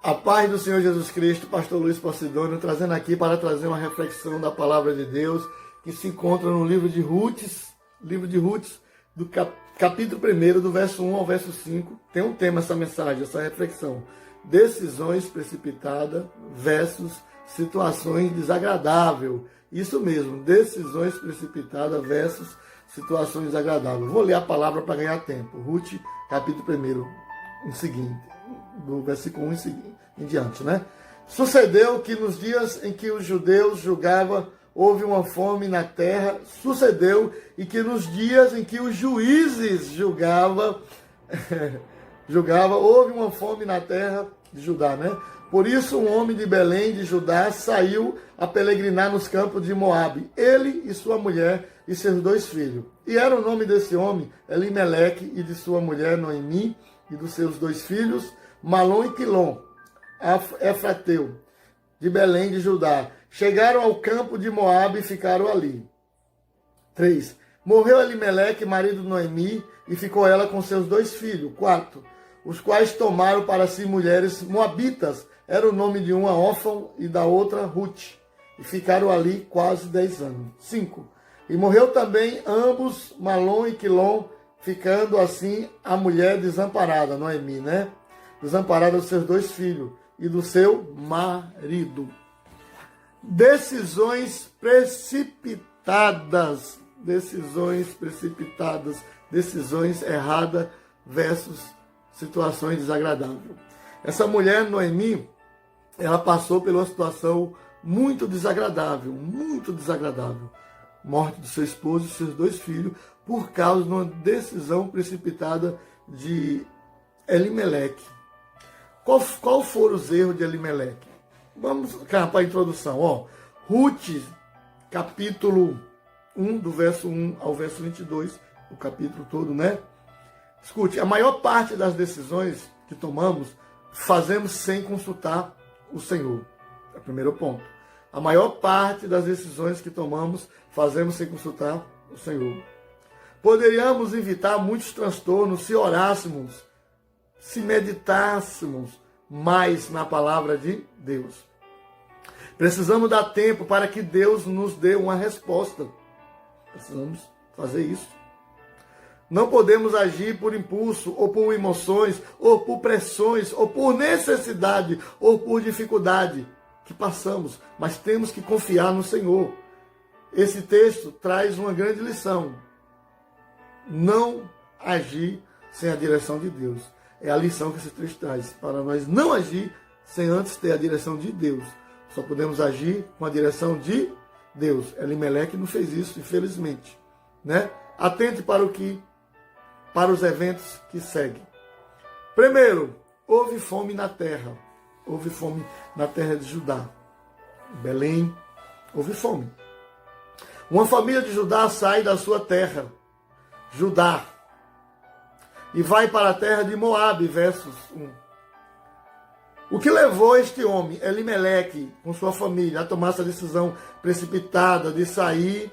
A paz do Senhor Jesus Cristo, pastor Luiz Posidônio, trazendo aqui para trazer uma reflexão da palavra de Deus que se encontra no livro de Ruth, do capítulo 1, do verso 1 ao verso 5. Tem um tema essa mensagem, essa reflexão. Decisões precipitadas versus situações desagradáveis. Isso mesmo, decisões precipitadas versus situações desagradáveis. Vou ler a palavra para ganhar tempo. Ruth, capítulo 1, em seguinte, do versículo 1 em diante, né? Sucedeu que nos dias em que os judeus julgavam, houve uma fome na terra. Sucedeu e que nos dias em que os juízes julgavam, houve uma fome na terra de Judá, né? Por isso um homem de Belém de Judá saiu a peregrinar nos campos de Moabe, ele e sua mulher e seus 2 filhos. E era o nome desse homem Elimeleque, e de sua mulher Noemi, e dos seus 2 filhos, Malom e Quilom, Efrateu, de Belém de Judá. Chegaram ao campo de Moabe e ficaram ali. 3. Morreu Elimeleque, marido de Noemi, e ficou ela com seus 2 filhos. 4. Os quais tomaram para si mulheres moabitas. Era o nome de uma órfã e da outra Ruth. E ficaram ali quase 10 anos. 5. E morreu também ambos, Malom e Quilom, ficando assim a mulher desamparada, Noemi, né? Desamparada dos seus 2 filhos e do seu marido. Decisões precipitadas, decisões erradas versus situações desagradáveis. Essa mulher, Noemi, ela passou por uma situação muito desagradável. Morte do seu esposo e seus 2 filhos por causa de uma decisão precipitada de Elimeleque. Qual foram os erros de Elimeleque? Vamos para a introdução. Ruth, capítulo 1, do verso 1 ao verso 22, o capítulo todo, né? Escute, a maior parte das decisões que tomamos, fazemos sem consultar o Senhor. É o primeiro ponto. A maior parte das decisões que tomamos, fazemos sem consultar o Senhor. Poderíamos evitar muitos transtornos se orássemos, se meditássemos mais na palavra de Deus. Precisamos dar tempo para que Deus nos dê uma resposta. Precisamos fazer isso. Não podemos agir por impulso, ou por emoções, ou por pressões, ou por necessidade, ou por dificuldade que passamos, mas temos que confiar no Senhor. Esse texto traz uma grande lição. Não agir sem a direção de Deus. É a lição que esse texto traz, para nós não agir sem antes ter a direção de Deus. Só podemos agir com a direção de Deus. Elimeleque não fez isso, infelizmente, né? Atente para os eventos que seguem. Primeiro, houve fome na terra. Houve fome na terra de Judá. Belém, houve fome. Uma família de Judá sai da sua terra, Judá, e vai para a terra de Moabe, versos 1. O que levou este homem, Elimeleque, com sua família, a tomar essa decisão precipitada de sair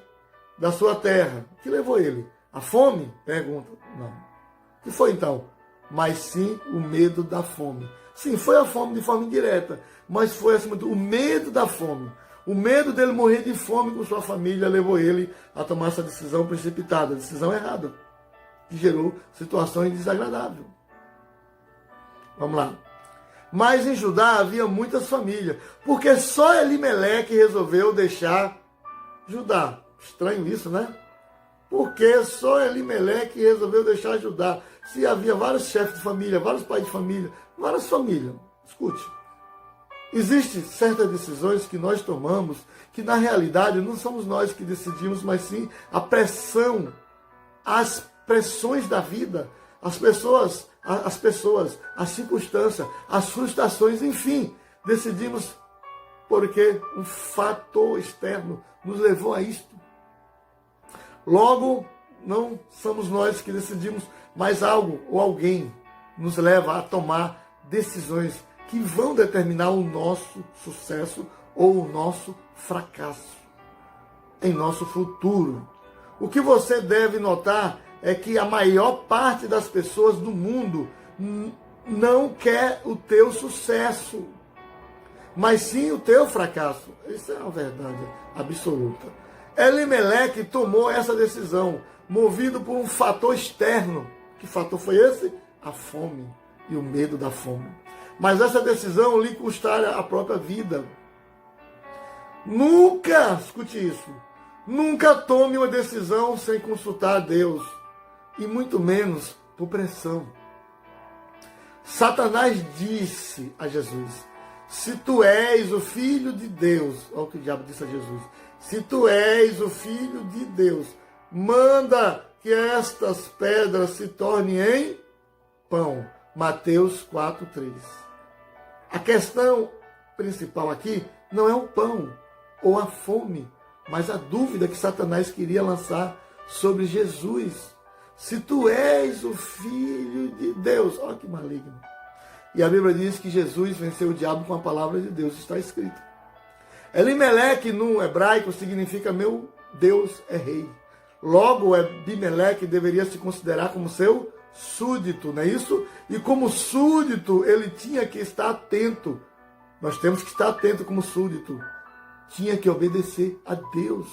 da sua terra? O que levou ele? A fome? Pergunta. Não. O que foi então? Mas sim o medo da fome. Sim, foi a fome de forma indireta, mas foi acima de tudo o medo da fome. O medo dele morrer de fome com sua família levou ele a tomar essa decisão precipitada, decisão errada, que gerou situações desagradáveis. Vamos lá. Mas em Judá havia muitas famílias, porque só Elimeleque resolveu deixar Judá. Estranho isso, né? Porque só Elimeleque resolveu deixar Judá. Se havia vários chefes de família, vários pais de família, várias famílias. Escute. Existem certas decisões que nós tomamos que na realidade não somos nós que decidimos, mas sim a pressão, as pressões da vida, as pessoas, as circunstâncias, as frustrações, enfim, decidimos porque um fator externo nos levou a isto. Logo, não somos nós que decidimos, mas algo ou alguém nos leva a tomar decisões que vão determinar o nosso sucesso ou o nosso fracasso em nosso futuro. O que você deve notar é que a maior parte das pessoas do mundo não quer o teu sucesso, mas sim o teu fracasso. Isso é uma verdade absoluta. Elimeleque tomou essa decisão, movido por um fator externo. Que fator foi esse? A fome e o medo da fome. Mas essa decisão lhe custara a própria vida. Nunca, escute isso, nunca tome uma decisão sem consultar a Deus, e muito menos por pressão. Satanás disse a Jesus: se tu és o Filho de Deus, olha o que o diabo disse a Jesus, se tu és o Filho de Deus, manda que estas pedras se tornem em pão. Mateus 4:3. A questão principal aqui não é o pão ou a fome, mas a dúvida que Satanás queria lançar sobre Jesus. Se tu és o Filho de Deus, olha que maligno. E a Bíblia diz que Jesus venceu o diabo com a palavra de Deus, está escrito. Elimeleque no hebraico significa meu Deus é rei. Logo, Abimeleque deveria se considerar como seu súdito, não é isso? E como súdito, ele tinha que estar atento. Nós temos que estar atento como súdito. Tinha que obedecer a Deus.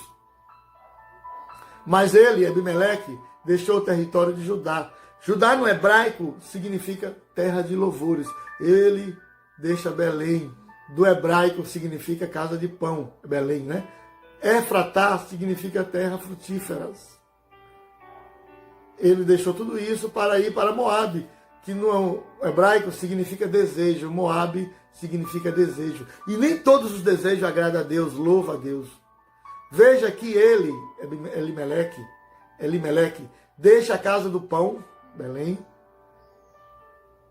Mas ele, Abimeleque, deixou o território de Judá. Judá no hebraico significa terra de louvores. Ele deixa Belém. Do hebraico significa casa de pão. Belém, né? Efratá significa terra frutíferas. Ele deixou tudo isso para ir para Moabe, que no hebraico significa desejo. Moabe significa desejo. E nem todos os desejos agradam a Deus, louva a Deus. Veja que ele, Elimeleque, deixa a casa do pão, Belém,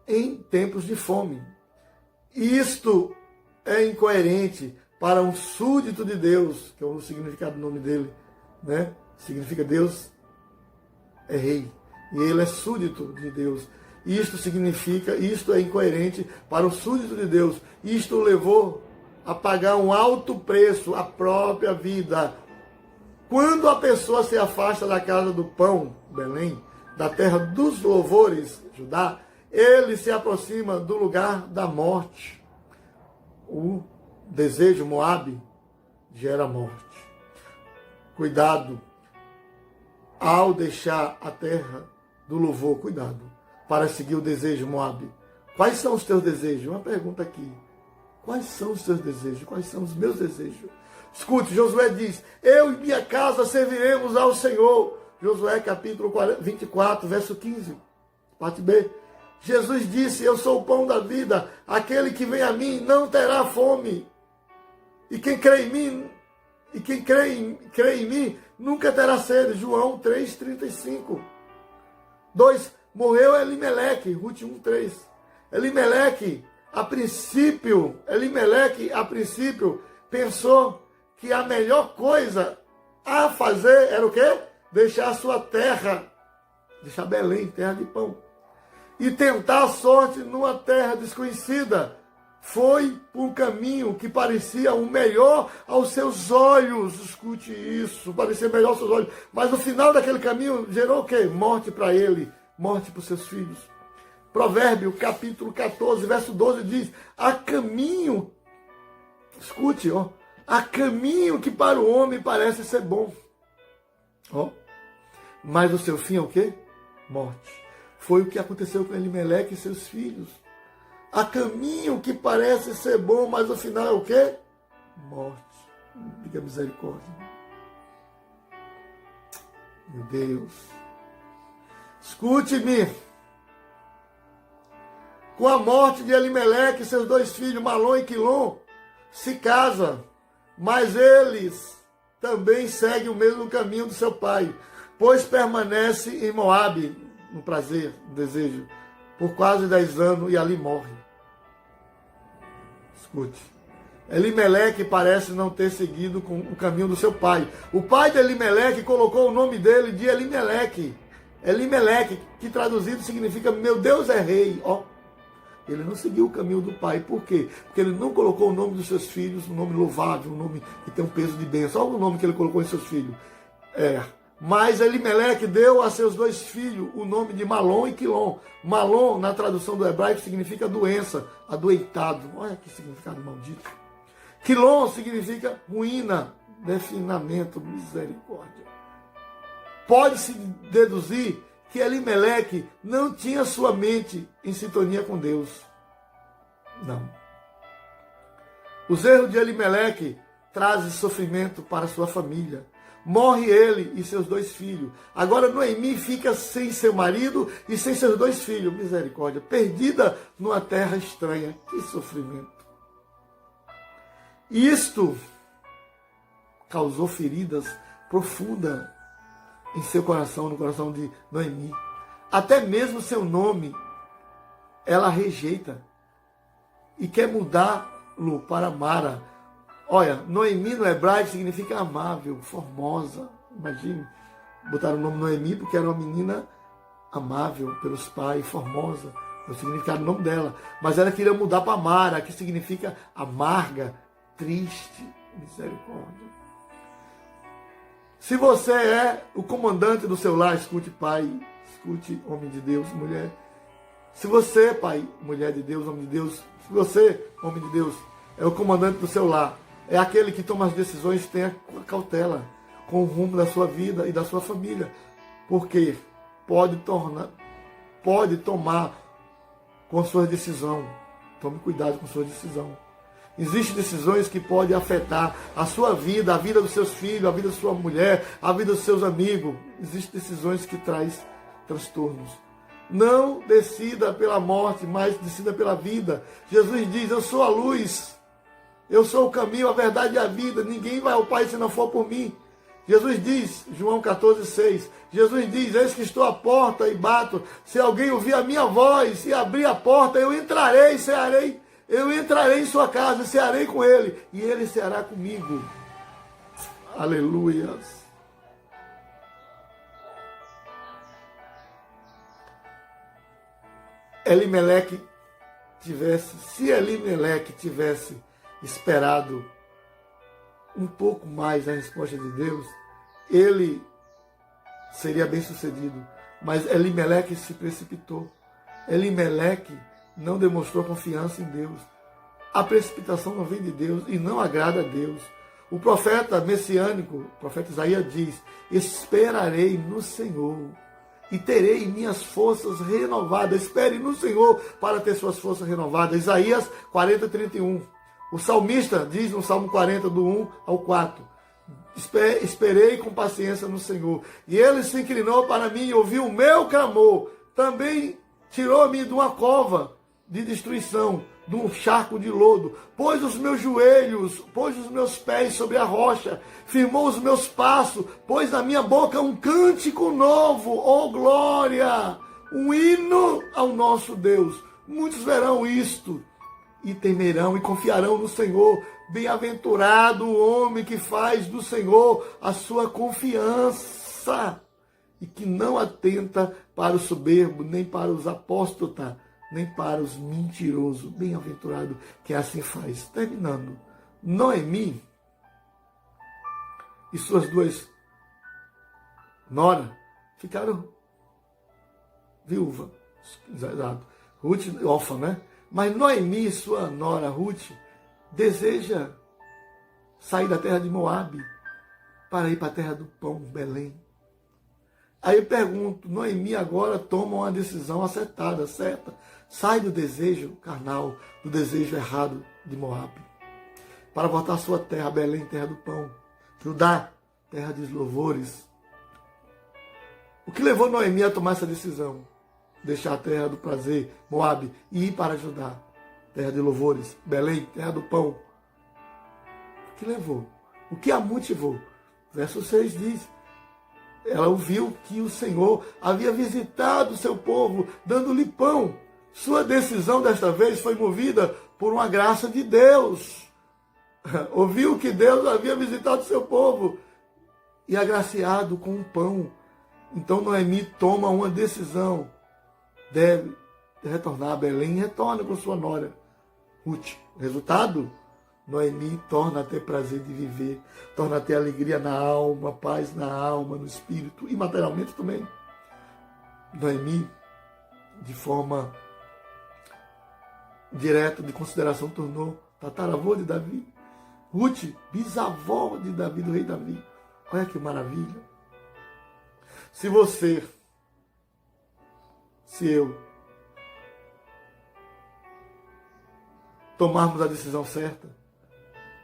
em tempos de fome. Isto é incoerente para um súdito de Deus, que é o significado do nome dele, né? Significa Deus é rei, e ele é súdito de Deus. Isto é incoerente para o súdito de Deus. Isto o levou a pagar um alto preço, a própria vida. Quando a pessoa se afasta da casa do pão, Belém, da terra dos louvores, Judá, ele se aproxima do lugar da morte. O desejo, Moabe, gera morte. Cuidado ao deixar a terra do louvor, cuidado, para seguir o desejo, Moabe. Quais são os teus desejos? Uma pergunta aqui. Quais são os teus desejos? Quais são os meus desejos? Escute, Josué diz: eu e minha casa serviremos ao Senhor. Josué capítulo 24, verso 15, parte B. Jesus disse: eu sou o pão da vida, aquele que vem a mim não terá fome. E quem crê em mim nunca terá sede. João 3,35. 2. Morreu Elimeleque, Ruth 1,3. Elimeleque, a princípio, pensou que a melhor coisa a fazer era o quê? Deixar a sua terra, deixar Belém, terra de pão, e tentar a sorte numa terra desconhecida. Foi por um caminho que parecia o melhor aos seus olhos. Escute isso, parecia melhor aos seus olhos. Mas no final daquele caminho gerou o quê? Morte para ele, morte para os seus filhos. Provérbio, capítulo 14, verso 12 diz: há caminho, escute, ó, há caminho que para o homem parece ser bom, ó, mas o seu fim é o quê? Morte. Foi o que aconteceu com Elimeleque e seus filhos. Há caminho que parece ser bom, mas o final é o quê? Morte. Diga misericórdia. Meu Deus. Escute-me. Com a morte de Elimeleque e seus dois filhos, Malom e Quilom, se casa, mas eles também seguem o mesmo caminho do seu pai, pois permanece em Moabe, no prazer, no desejo, por quase 10 anos e ali morre. Escute. Elimeleque parece não ter seguido com o caminho do seu pai. O pai de Elimeleque colocou o nome dele de Elimeleque. Elimeleque, que traduzido significa meu Deus é rei. Ó, ele não seguiu o caminho do pai. Por quê? Porque ele não colocou o nome dos seus filhos, um nome louvável, um nome que tem um peso de bênção. Olha o nome que ele colocou em seus filhos. Mas Elimeleque deu a seus 2 filhos o nome de Malom e Quilom. Malom, na tradução do hebraico, significa doença, adoentado. Olha que significado maldito. Quilom significa ruína, definamento, misericórdia. Pode-se deduzir que Elimeleque não tinha sua mente em sintonia com Deus. Não. Os erros de Elimeleque trazem sofrimento para sua família. Morre ele e seus 2 filhos. Agora Noemi fica sem seu marido e sem seus 2 filhos. Misericórdia. Perdida numa terra estranha. Que sofrimento. Isto causou feridas profundas em seu coração, no coração de Noemi. Até mesmo seu nome ela rejeita e quer mudá-lo para Mara. Olha, Noemi no hebraico significa amável, formosa. Imagine, botaram o nome Noemi porque era uma menina amável pelos pais, formosa. O significado do nome dela. Mas ela queria mudar para Mara, que significa amarga, triste. Misericórdia. Se você é o comandante do seu lar, escute pai, escute homem de Deus, mulher. Se você, pai, mulher de Deus, homem de Deus, se você, homem de Deus, é o comandante do seu lar, é aquele que toma as decisões, tenha cautela com o rumo da sua vida e da sua família, porque pode tomar com sua decisão. Tome cuidado com sua decisão. Existem decisões que podem afetar a sua vida, a vida dos seus filhos, a vida da sua mulher, a vida dos seus amigos. Existem decisões que trazem transtornos. Não decida pela morte, mas decida pela vida. Jesus diz, eu sou a luz, eu sou o caminho, a verdade e a vida. Ninguém vai ao Pai se não for por mim. Jesus diz, João 14,6, Jesus diz, eis que estou à porta e bato. Se alguém ouvir a minha voz e abrir a porta, eu entrarei e cearei. Eu entrarei em sua casa e cearei com ele, e ele ceará comigo. Aleluias. Se Elimeleque tivesse esperado um pouco mais a resposta de Deus, ele seria bem sucedido. Mas Elimeleque se precipitou. Elimeleque não demonstrou confiança em Deus. A precipitação não vem de Deus e não agrada a Deus. O profeta messiânico, o profeta Isaías diz, esperarei no Senhor e terei minhas forças renovadas. Espere no Senhor para ter suas forças renovadas. Isaías 40:31. O salmista diz no Salmo 40, do 1 ao 4. Esperei com paciência no Senhor. E ele se inclinou para mim e ouviu o meu clamor. Também tirou-me de uma cova de destruição, de um charco de lodo. Pôs os meus joelhos, pôs os meus pés sobre a rocha. Firmou os meus passos. Pôs na minha boca um cântico novo. Oh, glória! Um hino ao nosso Deus. Muitos verão isto e temerão e confiarão no Senhor. Bem-aventurado o homem que faz do Senhor a sua confiança e que não atenta para o soberbo, nem para os apóstatas, nem para os mentirosos. Bem-aventurado que assim faz. Terminando, Noemi e suas 2 noras ficaram viúvas. Exato. Ruth órfã, né? Mas Noemi e sua nora Ruth deseja sair da terra de Moabe para ir para a terra do pão, Belém. Aí eu pergunto, Noemi agora toma uma decisão acertada, certa. Sai do desejo carnal, do desejo errado de Moabe, para voltar à sua terra, Belém, terra do pão. Judá, terra dos louvores. O que levou Noemi a tomar essa decisão? Deixar a terra do prazer, Moabe, e ir para Judá, terra de louvores, Belém, terra do pão. O que levou? O que a motivou? Verso 6 diz, ela ouviu que o Senhor havia visitado o seu povo, dando-lhe pão. Sua decisão desta vez foi movida por uma graça de Deus. Ouviu que Deus havia visitado o seu povo e agraciado com um pão. Então Noemi toma uma decisão. Deve retornar a Belém e retorna com sua nora Ruth. Resultado? Noemi torna a ter prazer de viver, torna a ter alegria na alma, paz na alma, no espírito e materialmente também. Noemi, de forma direta, de consideração, tornou tataravô de Davi. Ruth, bisavó de Davi, do rei Davi. Olha que maravilha. Se você, se eu, tomarmos a decisão certa,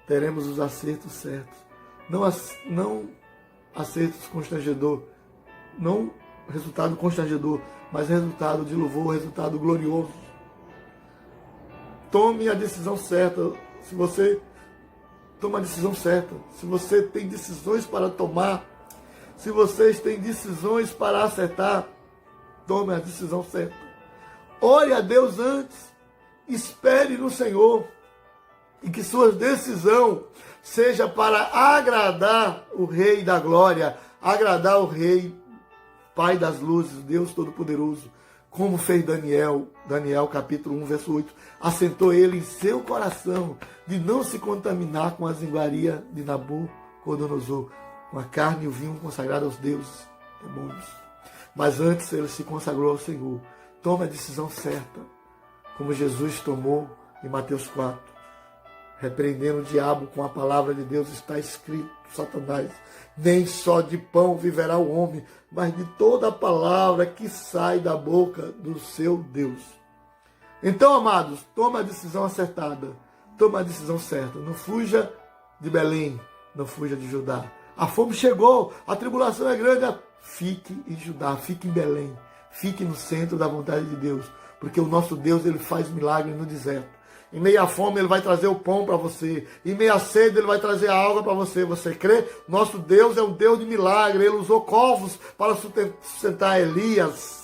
teremos os acertos certos. Não acertos constrangedor, não resultado constrangedor, mas resultado de louvor, resultado glorioso. Tome a decisão certa. Se você toma a decisão certa, se você tem decisões para tomar, se vocês têm decisões para acertar, tome a decisão certa. Ore a Deus antes, espere no Senhor, e que sua decisão seja para agradar o Rei da Glória, agradar o Rei, Pai das luzes, Deus Todo-Poderoso, como fez Daniel, capítulo 1, verso 8, assentou ele em seu coração de não se contaminar com as iguarias de Nabucodonosor, com a carne e o vinho consagrado aos deuses, demônios. Mas antes ele se consagrou ao Senhor. Tome a decisão certa, como Jesus tomou em Mateus 4, repreendendo o diabo com a palavra de Deus. Está escrito, Satanás, nem só de pão viverá o homem, mas de toda a palavra que sai da boca do seu Deus. Então, amados, toma a decisão acertada, toma a decisão certa. Não fuja de Belém, não fuja de Judá. A fome chegou, a tribulação é grande. Fique em Judá, fique em Belém, fique no centro da vontade de Deus, porque o nosso Deus, ele faz milagre no deserto. Em meio à fome, ele vai trazer o pão para você. Em meio à sede, ele vai trazer a água para você. Você crê? Nosso Deus é um Deus de milagre. Ele usou corvos para sustentar Elias.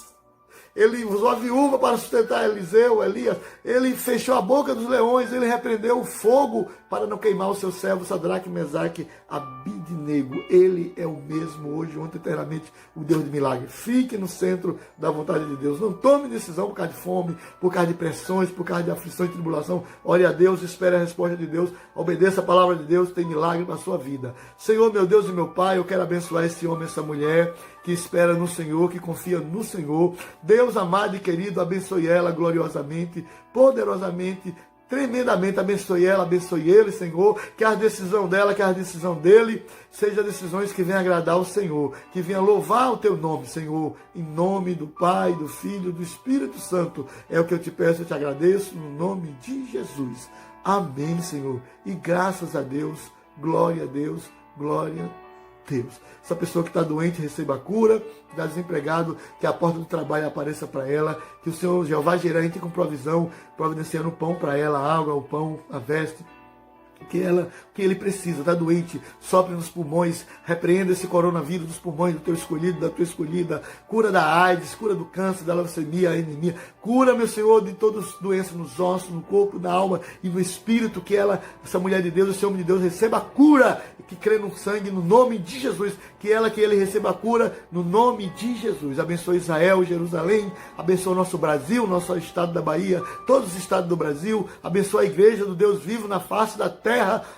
Ele usou a viúva para sustentar Eliseu, Elias. Ele fechou a boca dos leões. Ele repreendeu o fogo para não queimar os seus servos, Sadraque, Mesaque, Abidnego. Ele é o mesmo hoje, ontem, eternamente, o Deus de milagre. Fique no centro da vontade de Deus. Não tome decisão por causa de fome, por causa de pressões, por causa de aflições e tribulação. Ore a Deus, espere a resposta de Deus. Obedeça a palavra de Deus, tem milagre na sua vida. Senhor, meu Deus e meu Pai, eu quero abençoar esse homem, essa mulher, que espera no Senhor, que confia no Senhor. Deus amado e querido, abençoe ela gloriosamente, poderosamente, tremendamente. Abençoe ela, abençoe ele, Senhor. Que a decisão dela, que a decisão dele, sejam decisões que venham agradar o Senhor, que venham louvar o teu nome, Senhor. Em nome do Pai, do Filho, do Espírito Santo. É o que eu te peço, eu te agradeço, no nome de Jesus. Amém, Senhor. E graças a Deus, glória a Deus, glória a Deus. Essa pessoa que está doente receba a cura, que está desempregado, que a porta do trabalho apareça para ela, que o Senhor Jeová gerente com provisão, providenciando o pão para ela, a água, o pão, a veste, que ele precisa, está doente, sopre nos pulmões, repreenda esse coronavírus dos pulmões do teu escolhido, da tua escolhida, cura da AIDS, cura do câncer, da leucemia, a anemia, cura, meu Senhor, de todas as doenças nos ossos, no corpo, na alma e no espírito, que ela, essa mulher de Deus, esse homem de Deus, receba a cura, que crê no sangue, no nome de Jesus, que ele receba a cura, no nome de Jesus. Abençoe Israel, Jerusalém, abençoe o nosso Brasil, nosso estado da Bahia, todos os estados do Brasil, abençoe a igreja do Deus vivo na face da terra,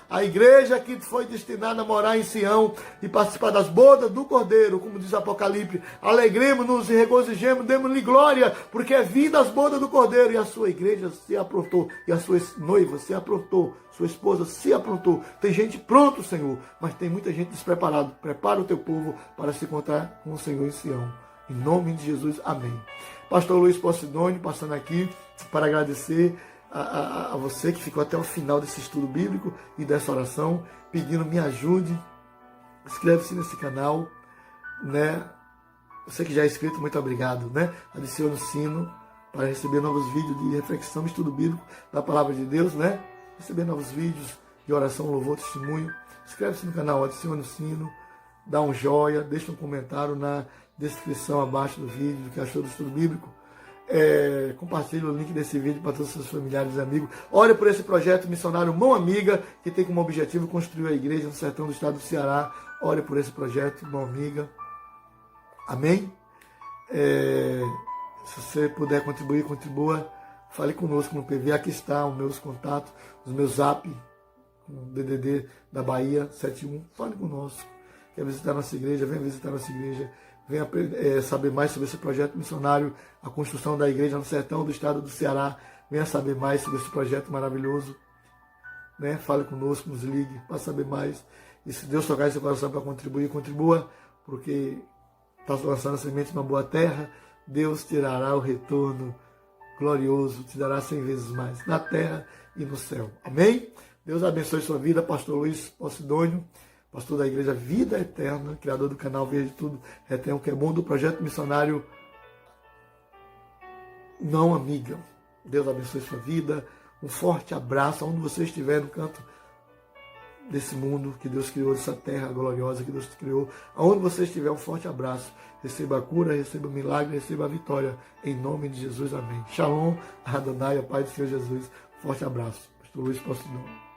a igreja que foi destinada a morar em Sião e participar das bodas do Cordeiro, como diz Apocalipse. Alegremos-nos e regozijemos, demos-lhe glória, porque é vinda as bodas do Cordeiro, e a sua igreja se aprontou, e a sua noiva se aprontou, sua esposa se aprontou. Tem gente pronto, Senhor, mas tem muita gente despreparada. Prepara o teu povo para se encontrar com o Senhor em Sião. Em nome de Jesus, amém. Pastor Luiz Posidônio, passando aqui para agradecer a você que ficou até o final desse estudo bíblico e dessa oração, pedindo me ajude. Inscreve-se nesse canal, né? Você que já é inscrito, muito obrigado, né? Adicione o sino para receber novos vídeos de reflexão e estudo bíblico da palavra de Deus, né? Receber novos vídeos de oração, louvor, testemunho. Inscreve-se no canal, adicione o sino, dá um joia, deixa um comentário na descrição abaixo do vídeo do que achou do estudo bíblico. Compartilhe o link desse vídeo para todos os seus familiares e amigos. Ore por esse projeto missionário Mão Amiga, que tem como objetivo construir a igreja no sertão do estado do Ceará. Ore por esse projeto Mão Amiga. Amém? Se você puder contribuir, contribua. Fale conosco no PV. Aqui está os meus contatos, os meus zap. com o DDD da Bahia, 71, fale conosco. Quer visitar nossa igreja? Venha visitar nossa igreja. Venha saber mais sobre esse projeto missionário, a construção da igreja no sertão do estado do Ceará. Venha saber mais sobre esse projeto maravilhoso. Né? Fale conosco, nos ligue para saber mais. E se Deus tocar em seu coração para contribuir, contribua, porque está lançando a semente numa boa terra. Deus tirará o retorno glorioso, te dará 100 vezes mais, na terra e no céu. Amém? Deus abençoe sua vida, pastor Luiz Posidônio, pastor da Igreja Vida Eterna, criador do canal Verde Tudo Retém o que é bom, do projeto missionário Não Amiga. Deus abençoe sua vida, um forte abraço, onde você estiver no canto desse mundo que Deus criou, dessa terra gloriosa que Deus criou, aonde você estiver, um forte abraço, receba a cura, receba o milagre, receba a vitória, em nome de Jesus, amém. Shalom, Adonai, a paz do Senhor Jesus, forte abraço, pastor Luiz Posidônio.